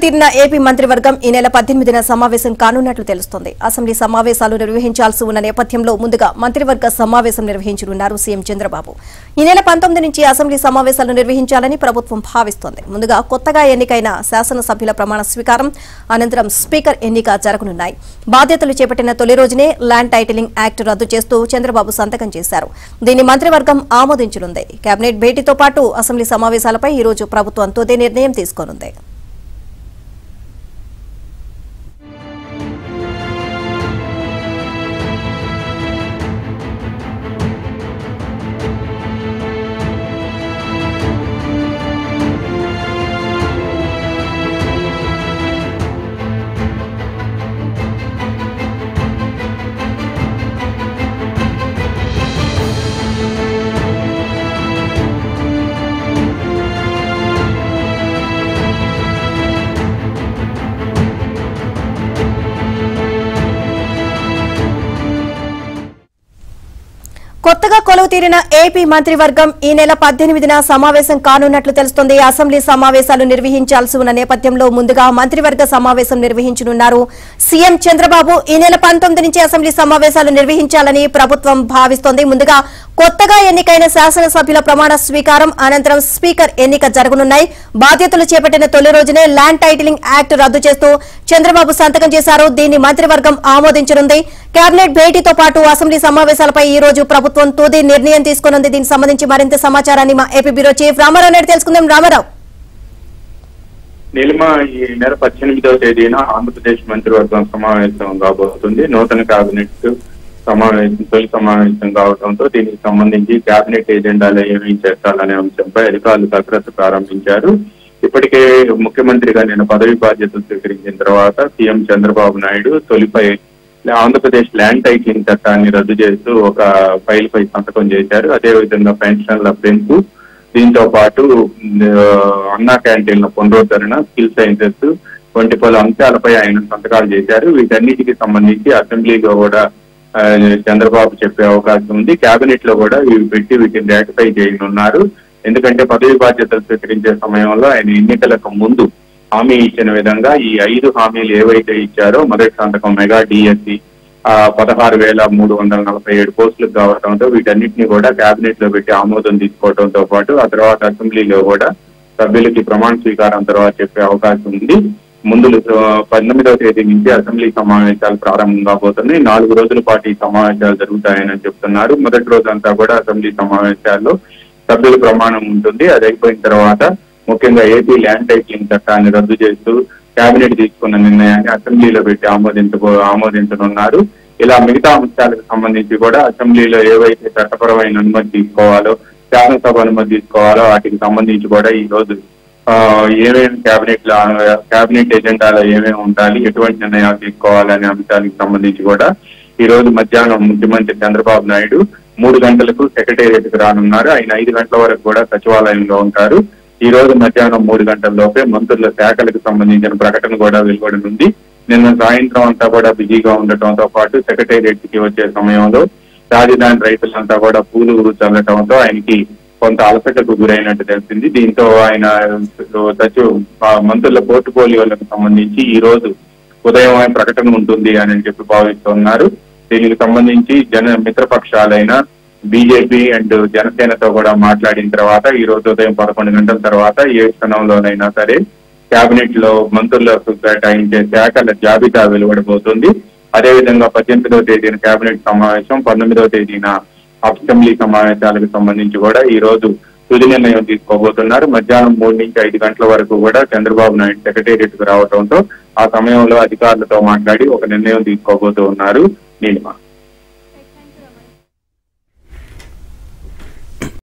తీరిన ఏపీ మంత్రివర్గం ఈ నెల 18న సమావేశం కానున్నట్లు తెలుస్తోంది. అసెంబ్లీ సమావేశాలు నిర్వహించాల్సి ఉన్న నేపథ్యంలో ముందుగా మంత్రివర్గ సమావేశం నిర్వహించనున్నారు సీఎం చంద్రబాబు. ఈ నెల 19 నుంచి అసెంబ్లీ సమావేశాలు నిర్వహించాలని ప్రభుత్వం భావిస్తోంది. ముందుగా కొత్తగా ఎన్నికైన శాసనసభ్యుల ప్రమాణ స్వీకారం అనంతరం స్పీకర్ ఎన్నిక జరగనున్నాయి. బాధ్యతలు చేపట్టిన తొలి రోజునే ల్యాండ్ టైటిలింగ్ యాక్ట్ రద్దు చేస్తూ చంద్రబాబు సంతకం చేశారు. దీన్ని మంత్రివర్గం ఆమోదించనుంది. కేబినెట్ భేటీతో పాటు అసెంబ్లీ సమావేశాలపై ఈ రోజు ప్రభుత్వం తుది నిర్ణయం తీసుకోనుంది. కొత్తగా కొలువు తీరిన ఏపీ మంత్రివర్గం ఈ నెల 18న సమావేశం కానున్నట్లు తెలుస్తోంది. అసెంబ్లీ సమావేశాలు నిర్వహించాల్సి ఉన్న నేపథ్యంలో ముందుగా మంత్రివర్గ సమావేశం నిర్వహించనున్నారు సీఎం చంద్రబాబు. ఈ నెల 19 నుంచి అసెంబ్లీ సమావేశాలు నిర్వహించాలని ప్రభుత్వం భావిస్తోంది. ముందుగా కొత్తగా ఎన్నికైన శాసనసభ్యుల ప్రమాణ స్వీకారం అనంతరం స్పీకర్ ఎన్నిక జరగనున్నాయి. బాధ్యతలు చేపట్టిన తొలి రోజునే ల్యాండ్ టైటిలింగ్ యాక్ట్ రద్దు చేస్తూ చంద్రబాబు సంతకం చేశారు. దీన్ని మంత్రివర్గం ఆమోదించనుంది. కేబినెట్ భేటీతో పాటు అసెంబ్లీ సమావేశాలపై ఈ రోజు ప్రభుత్వం తుది నిర్ణయం తీసుకున్నది. దీనికి సంబంధించి మరింత సమాచారాన్ని మా AP bureau chief Ramarao Naidu తెలుసుకుందాం. రామారావు, నీలిమ, ఈ నెల 18వ తేదీన ఆంధ్రప్రదేశ్ మంత్రివర్గం సమావేశం కాబోతుంది. నూతన కేబినెట్ తొలి సమావేశం కావడంతో దీనికి సంబంధించి కేబినెట్ ఎజెండాలో ఏమేమి చేర్చాలనే అంశంపై అధికారులు కసరత్తు ప్రారంభించారు. ఇప్పటికే ముఖ్యమంత్రిగా నేను పదవి బాధ్యతలు స్వీకరించిన తర్వాత CM Chandrababu Naidu తొలిపై Andhra Pradesh land titling చట్టాన్ని రద్దు చేస్తూ ఒక ఫైల్ పై సంతకం చేశారు. అదేవిధంగా పెన్షన్ల పెంపు, దీంతో పాటు అన్నా క్యాంటీన్ల పునరుద్ధరణ, స్కిల్ సైన్సెస్ వంటి పలు అంశాలపై ఆయన సంతకాలు చేశారు. వీటన్నిటికి సంబంధించి అసెంబ్లీలో కూడా చంద్రబాబు చెప్పే అవకాశం ఉంది. కేబినెట్ లో కూడా ఇవి పెట్టి వీటిని రాటిఫై చేయనున్నారు. ఎందుకంటే పదవి బాధ్యతలు స్వీకరించే సమయంలో ఆయన ఎన్నికలకు ముందు హామీ ఇచ్చిన విధంగా ఈ 5 హామీలు ఏవైతే ఇచ్చారో మొదటి సంతకం మెగా డిఎస్సి 16,347 పోస్టులకు కావడంతో వీటన్నిటిని కూడా కేబినెట్ లో పెట్టి ఆమోదం తీసుకోవడంతో పాటు ఆ తర్వాత అసెంబ్లీలో కూడా సభ్యులకి ప్రమాణ స్వీకారం తర్వాత చెప్పే అవకాశం ఉంది. ముందు 19వ తేదీ నుంచి అసెంబ్లీ సమావేశాలు ప్రారంభం కాబోతున్నాయి. 4 రోజుల పాటు ఈ సమావేశాలు జరుగుతాయని చెప్తున్నారు. మొదటి రోజు అంతా కూడా అసెంబ్లీ సమావేశాల్లో సభ్యుల ప్రమాణం ఉంటుంది. అది అయిపోయిన తర్వాత ముఖ్యంగా ఏపీ ల్యాండ్ టైటిలింగ్ చట్టాన్ని రద్దు చేస్తూ కేబినెట్ తీసుకున్న నిర్ణయాన్ని అసెంబ్లీలో పెట్టి ఆమోదించనున్నారు. ఇలా మిగతా అంశాలకు సంబంధించి కూడా అసెంబ్లీలో ఏవైతే చట్టపరమైన అనుమతి తీసుకోవాలో, శాసనసభ అనుమతి తీసుకోవాలో వాటికి సంబంధించి కూడా ఈ రోజు ఏమేమి కేబినెట్ ఎజెండాలో ఏమేమి ఉండాలి, ఎటువంటి నిర్ణయాలు తీసుకోవాలనే అంశానికి సంబంధించి కూడా ఈ రోజు మధ్యాహ్నం ముఖ్యమంత్రి చంద్రబాబు నాయుడు 3 గంటలకు సెక్రటేరియట్ కు రానున్నారు. ఆయన 5 గంటల వరకు కూడా సచివాలయంలో ఉంటారు. ఈ రోజు మధ్యాహ్నం 3 గంటల లోపే మంత్రుల శాఖలకు సంబంధించిన ప్రకటన కూడా వెలువడనుంది. నిన్న సాయంత్రం అంతా కూడా బిజీగా ఉండటంతో పాటు సెక్రటేరియట్ కి వచ్చే సమయంలో రాజధాని రైతులంతా కూడా పూలు చల్లటంతో ఆయనకి కొంత అలసటకు గురైనట్టు తెలిసింది. దీంతో ఆయన మంత్రుల పోర్టుఫోలియోలకు సంబంధించి ఈ రోజు ఉదయం ప్రకటన ఉంటుంది అని చెప్పి భావిస్తున్నారు. దీనికి సంబంధించి మిత్రపక్షాలైన బీజేపీ అండ్ జనసేనతో కూడా మాట్లాడిన తర్వాత ఈ రోజు ఉదయం 11 గంటల తర్వాత ఏ క్షణంలోనైనా సరే కేబినెట్ లో మంత్రులకు కేటాయించే శాఖల జాబితా వెలువడబోతుంది. అదేవిధంగా 18వ తేదీన కేబినెట్ సమావేశం, 19వ తేదీన అసెంబ్లీ సమావేశాలకు సంబంధించి కూడా ఈ రోజు తుది నిర్ణయం తీసుకోబోతున్నారు. మధ్యాహ్నం 3 నుంచి 5 గంటల వరకు కూడా చంద్రబాబు నాయుడు సెక్రటేరియట్ కు రావడంతో ఆ సమయంలో అధికారులతో మాట్లాడి ఒక నిర్ణయం తీసుకోబోతున్నారు. నీలిమ.